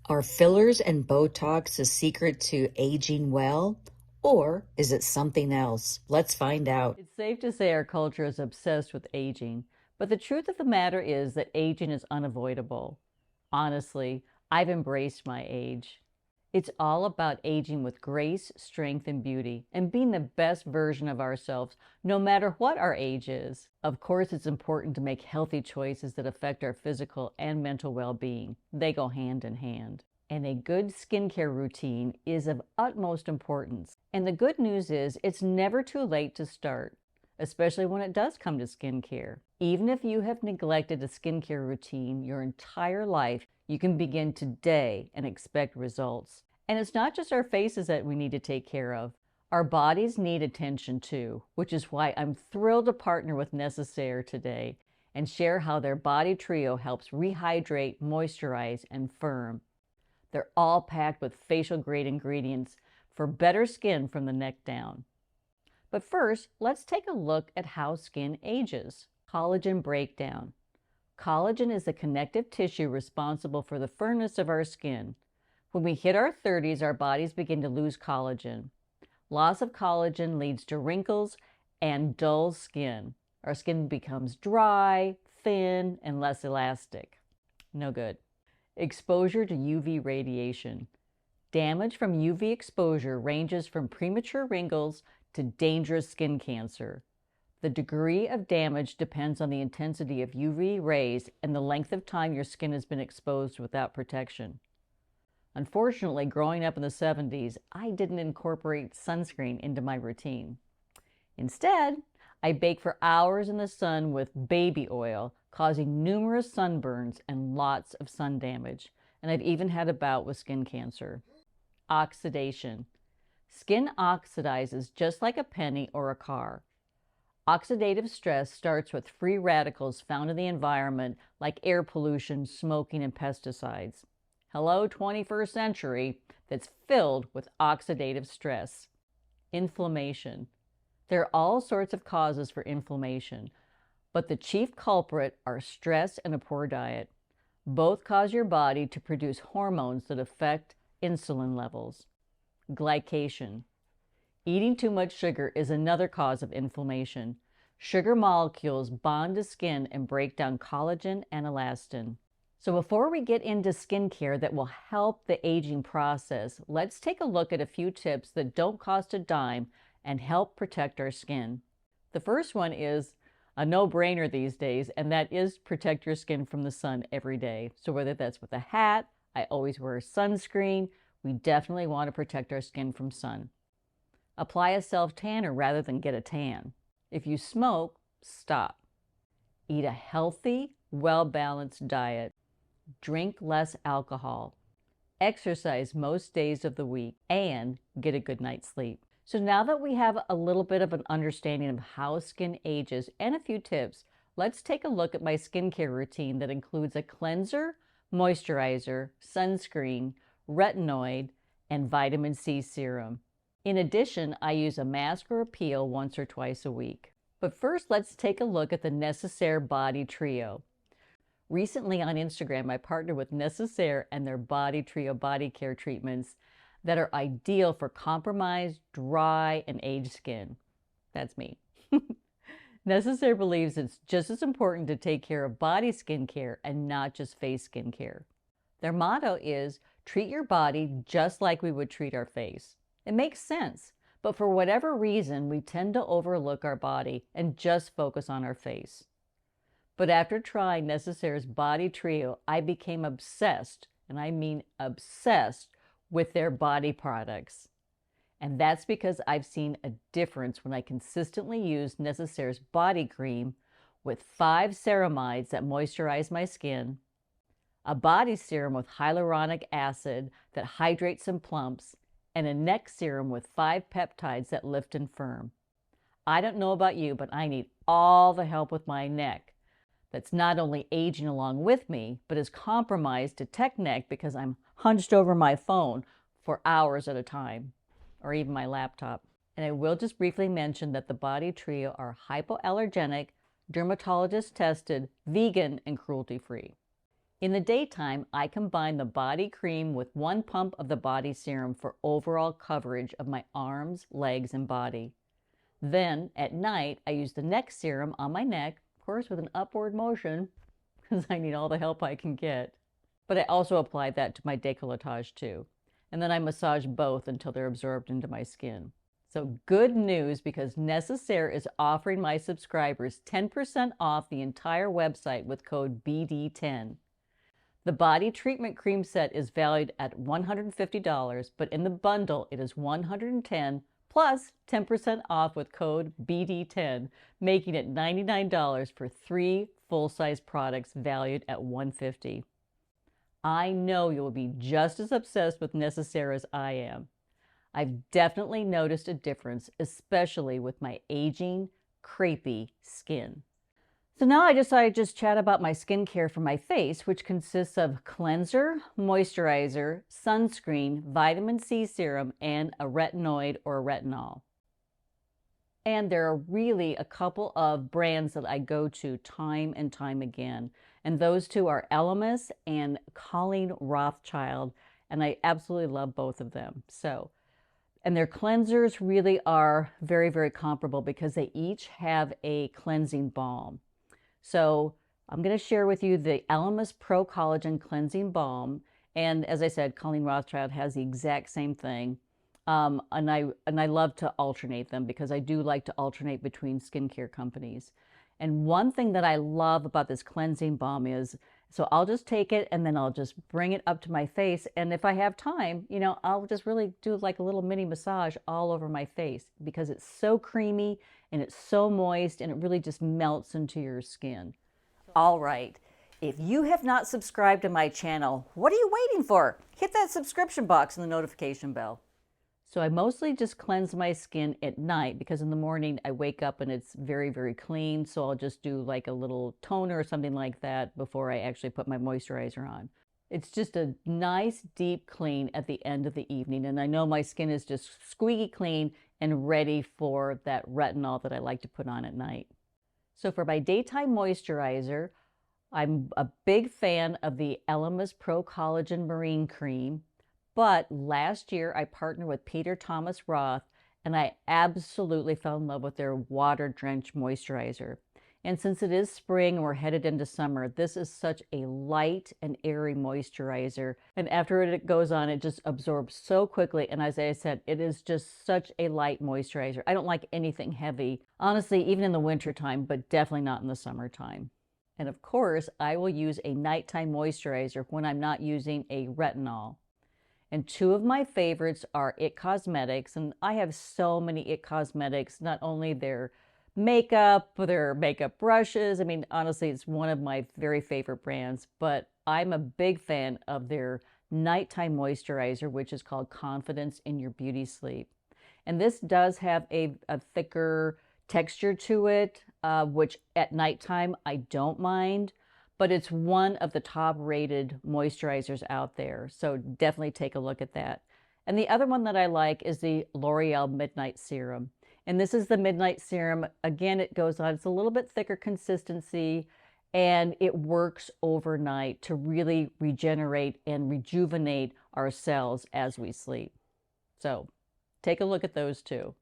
Are fillers and Botox the secret to aging well? Or is it something else? Let's find out. It's safe to say our culture is obsessed with aging, but the truth of the matter is that aging is unavoidable. Honestly, I've embraced my age. It's all about aging with grace, strength, and beauty, and being the best version of ourselves, no matter what our age is. Of course, it's important to make healthy choices that affect our physical and mental well-being. They go hand in hand. And a good skincare routine is of utmost importance. And the good news is it's never too late to start, especially when it does come to skincare. Even if you have neglected a skincare routine your entire life, you can begin today and expect results. And it's not just our faces that we need to take care of. Our bodies need attention too, which is why I'm thrilled to partner with Necessaire today and share how their body trio helps rehydrate, moisturize, and firm. They're all packed with facial grade ingredients for better skin from the neck down. But first, let's take a look at how skin ages. Collagen breakdown. Collagen is the connective tissue responsible for the firmness of our skin. When we hit our 30s, our bodies begin to lose collagen. Loss of collagen leads to wrinkles and dull skin. Our skin becomes dry, thin, and less elastic. No good. Exposure to UV radiation. Damage from UV exposure ranges from premature wrinkles to dangerous skin cancer. The degree of damage depends on the intensity of UV rays and the length of time your skin has been exposed without protection. Unfortunately, growing up in the 70s, I didn't incorporate sunscreen into my routine. Instead, I baked for hours in the sun with baby oil, causing numerous sunburns and lots of sun damage. And I've even had a bout with skin cancer. Oxidation. Skin oxidizes just like a penny or a car. Oxidative stress starts with free radicals found in the environment like air pollution, smoking, and pesticides. Hello, 21st century that's filled with oxidative stress. Inflammation. There are all sorts of causes for inflammation, but the chief culprit are stress and a poor diet. Both cause your body to produce hormones that affect insulin levels. Glycation. Eating too much sugar is another cause of inflammation. Sugar molecules bond to skin and break down collagen and elastin. So before we get into skincare that will help the aging process, let's take a look at a few tips that don't cost a dime and help protect our skin. The first one is a no-brainer these days, and that is protect your skin from the sun every day. So whether that's with a hat, I always wear sunscreen, we definitely want to protect our skin from sun. Apply a self-tanner rather than get a tan. If you smoke, stop. Eat a healthy, well-balanced diet. Drink less alcohol. Exercise most days of the week, and get a good night's sleep. So now that we have a little bit of an understanding of how skin ages and a few tips, let's take a look at my skincare routine that includes a cleanser, moisturizer, sunscreen, retinoid, and vitamin C serum. In addition, I use a mask or a peel once or twice a week. But first, let's take a look at the Necessaire Body Trio. Recently on Instagram, I partnered with Necessaire and their Body Trio body care treatments that are ideal for compromised, dry, and aged skin. That's me. Necessaire believes it's just as important to take care of body skincare and not just face skincare. Their motto is, treat your body just like we would treat our face. It makes sense, but for whatever reason, we tend to overlook our body and just focus on our face. But after trying Necessaire's Body Trio, I became obsessed, and I mean obsessed, with their body products. And that's because I've seen a difference when I consistently use Necessaire's body cream with 5 ceramides that moisturize my skin, a body serum with hyaluronic acid that hydrates and plumps, and a neck serum with 5 peptides that lift and firm. I don't know about you, but I need all the help with my neck. That's not only aging along with me, but is compromised to tech neck because I'm hunched over my phone for hours at a time, or even my laptop. And I will just briefly mention that the Body Trio are hypoallergenic, dermatologist tested, vegan, and cruelty-free. In the daytime, I combine the body cream with 1 pump of the body serum for overall coverage of my arms, legs, and body. Then, at night, I use the neck serum on my neck, of course with an upward motion, because I need all the help I can get. But I also apply that to my décolletage too. And then I massage both until they're absorbed into my skin. So good news, because Necessaire is offering my subscribers 10% off the entire website with code BD10. The body treatment cream set is valued at $150, but in the bundle it is $110 plus 10% off with code BD10, making it $99 for 3 full-size products valued at $150. I know you'll be just as obsessed with Necessaire as I am. I've definitely noticed a difference, especially with my aging, crepey skin. So now I decided to just chat about my skincare for my face, which consists of cleanser, moisturizer, sunscreen, vitamin C serum, and a retinoid or a retinol. And there are really a couple of brands that I go to time and time again. And those two are Elemis and Colleen Rothschild. And I absolutely love both of them. And their cleansers really are very, very comparable because they each have a cleansing balm. So I'm going to share with you the Elemis ProCollagen Cleansing Balm. And as I said, Colleen Rothschild has the exact same thing. And I love to alternate them because I do like to alternate between skincare companies. And one thing that I love about this cleansing balm is, so I'll just take it and then I'll just bring it up to my face. And if I have time, I'll just really do like a little mini massage all over my face because it's so creamy and it's so moist and it really just melts into your skin. All right. If you have not subscribed to my channel, what are you waiting for? Hit that subscription box and the notification bell. So I mostly just cleanse my skin at night because in the morning I wake up and it's very, very clean. So I'll just do like a little toner or something like that before I actually put my moisturizer on. It's just a nice deep clean at the end of the evening. And I know my skin is just squeaky clean and ready for that retinol that I like to put on at night. So for my daytime moisturizer, I'm a big fan of the Elemis ProCollagen Marine Cream. But last year I partnered with Peter Thomas Roth and I absolutely fell in love with their water Drench moisturizer. And since it is spring and we're headed into summer, this is such a light and airy moisturizer. And after it goes on, it just absorbs so quickly. And as I said, it is just such a light moisturizer. I don't like anything heavy, honestly, even in the wintertime, but definitely not in the summertime. And of course, I will use a nighttime moisturizer when I'm not using a retinol. And 2 of my favorites are itCosmetics, and I have so many itCosmetics, not only their makeup, their makeup brushes. I mean, honestly, it's one of my very favorite brands, but I'm a big fan of their nighttime moisturizer, which is called Confidence in Your Beauty Sleep. And this does have a thicker texture to it, which at nighttime I don't mind. But it's one of the top rated moisturizers out there. So definitely take a look at that. And the other one that I like is the L'Oreal Midnight Serum. And this is the Midnight Serum. Again, it goes on, it's a little bit thicker consistency and it works overnight to really regenerate and rejuvenate our cells as we sleep. So take a look at those two.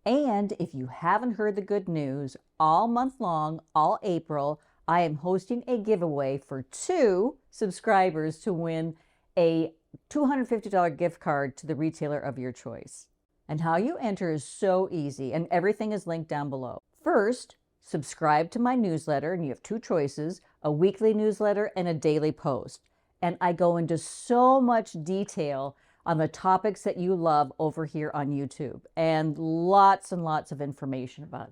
And if you haven't heard the good news, all month long, all April, I am hosting a giveaway for 2 subscribers to win a $250 gift card to the retailer of your choice. And how you enter is so easy, and everything is linked down below. First, subscribe to my newsletter, and you have 2 choices, a weekly newsletter and a daily post. And I go into so much detail on the topics that you love over here on YouTube, and lots of information about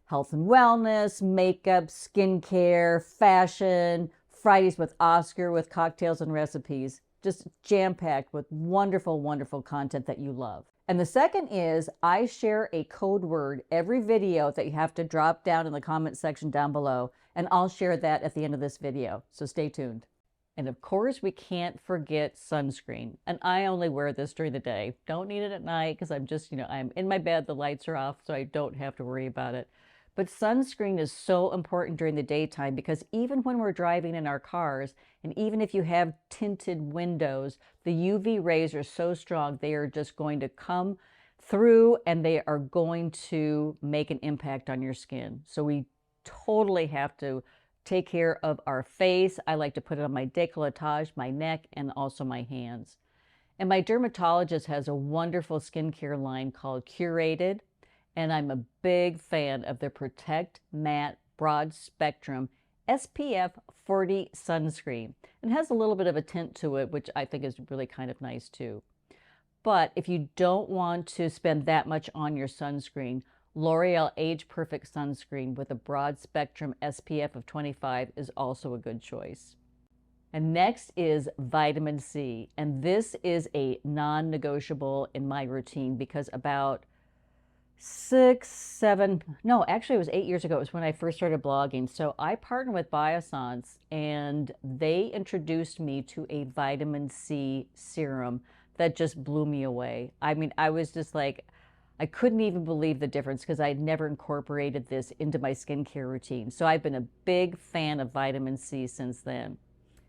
health and wellness, makeup, skincare, fashion, Fridays with Oscar with cocktails and recipes, just jam-packed with wonderful, wonderful content that you love. And the second is I share a code word every video that you have to drop down in the comment section down below, and I'll share that at the end of this video, so stay tuned. And of course, we can't forget sunscreen. And I only wear this during the day. Don't need it at night because I'm just, I'm in my bed, the lights are off, so I don't have to worry about it. But sunscreen is so important during the daytime because even when we're driving in our cars, and even if you have tinted windows, the UV rays are so strong, they are just going to come through and they are going to make an impact on your skin. So we totally have to take care of our face. I like to put it on my décolletage, my neck, and also my hands. And my dermatologist has a wonderful skincare line called Curated, and I'm a big fan of the Protect Matte Broad Spectrum SPF 40 sunscreen. It has a little bit of a tint to it, which I think is really kind of nice too. But if you don't want to spend that much on your sunscreen, L'Oreal Age Perfect Sunscreen with a broad spectrum SPF of 25 is also a good choice. And next is vitamin C. And this is a non-negotiable in my routine because about 6, 7, no, actually it was 8 years ago. It was when I first started blogging. So I partnered with Biossance and they introduced me to a vitamin C serum that just blew me away. I mean, I was just like, I couldn't even believe the difference because I had never incorporated this into my skincare routine. So I've been a big fan of vitamin C since then.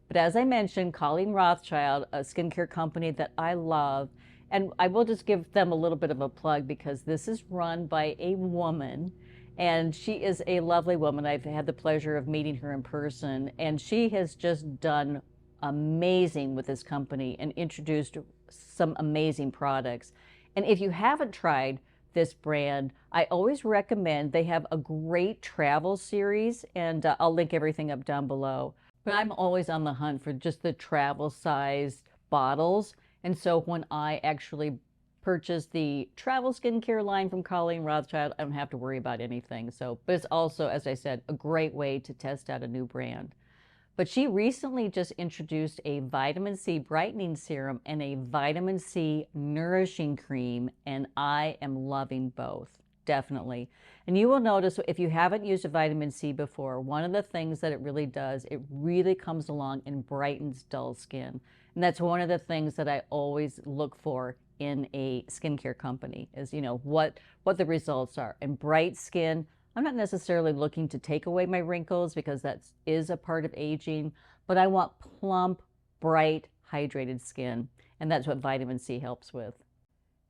But as I mentioned, Colleen Rothschild, a skincare company that I love, and I will just give them a little bit of a plug because this is run by a woman, and she is a lovely woman. I've had the pleasure of meeting her in person, and she has just done amazing with this company and introduced some amazing products. And if you haven't tried this brand, I always recommend, they have a great travel series, and I'll link everything up down below. But I'm always on the hunt for just the travel sized bottles. And so when I actually purchase the travel skincare line from Colleen Rothschild, I don't have to worry about anything. So, but it's also, as I said, a great way to test out a new brand. But she recently just introduced a vitamin C brightening serum and a vitamin C nourishing cream, and I am loving both, definitely. And you will notice if you haven't used a vitamin C before, one of the things that it really does, it really comes along and brightens dull skin. And that's one of the things that I always look for in a skincare company is, you know, what the results are. And bright skin, I'm not necessarily looking to take away my wrinkles because that is a part of aging, but I want plump, bright, hydrated skin. And that's what vitamin C helps with.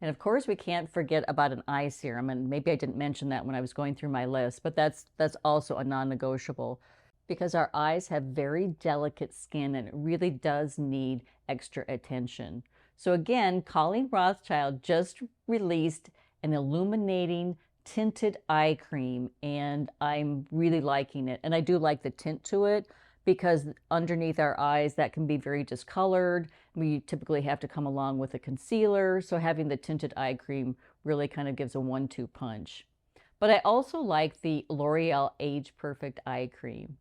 And of course, we can't forget about an eye serum. And maybe I didn't mention that when I was going through my list, but that's also a non-negotiable because our eyes have very delicate skin and it really does need extra attention. So again, Colleen Rothschild just released an illuminating tinted eye cream and I'm really liking it. And I do like the tint to it because underneath our eyes that can be very discolored. We typically have to come along with a concealer. So having the tinted eye cream really kind of gives a 1-2 punch. But I also like the L'Oreal Age Perfect Eye Cream.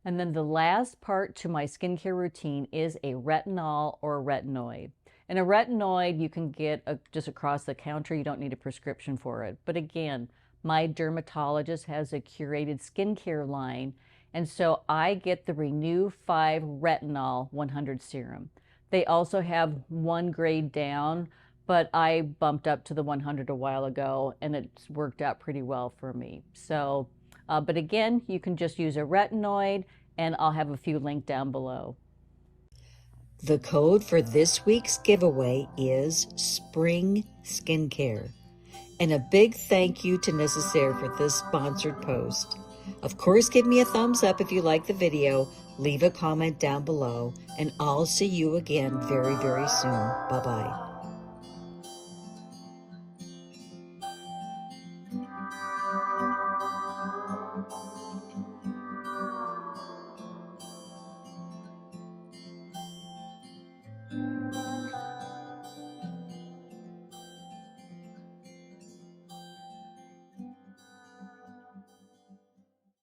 And then the last part to my skincare routine is a retinol or a retinoid. And a retinoid you can get just across the counter. You don't need a prescription for it. But again, my dermatologist has a curated skincare line. And so I get the Renew 5 Retinol 100 Serum. They also have one grade down, but I bumped up to the 100 a while ago and it's worked out pretty well for me. So, but again, you can just use a retinoid and I'll have a few linked down below. The code for this week's giveaway is Spring Skincare. And a big thank you to Necessaire for this sponsored post. Of course, give me a thumbs up if you like the video, leave a comment down below, and I'll see you again very, very soon. Bye-bye.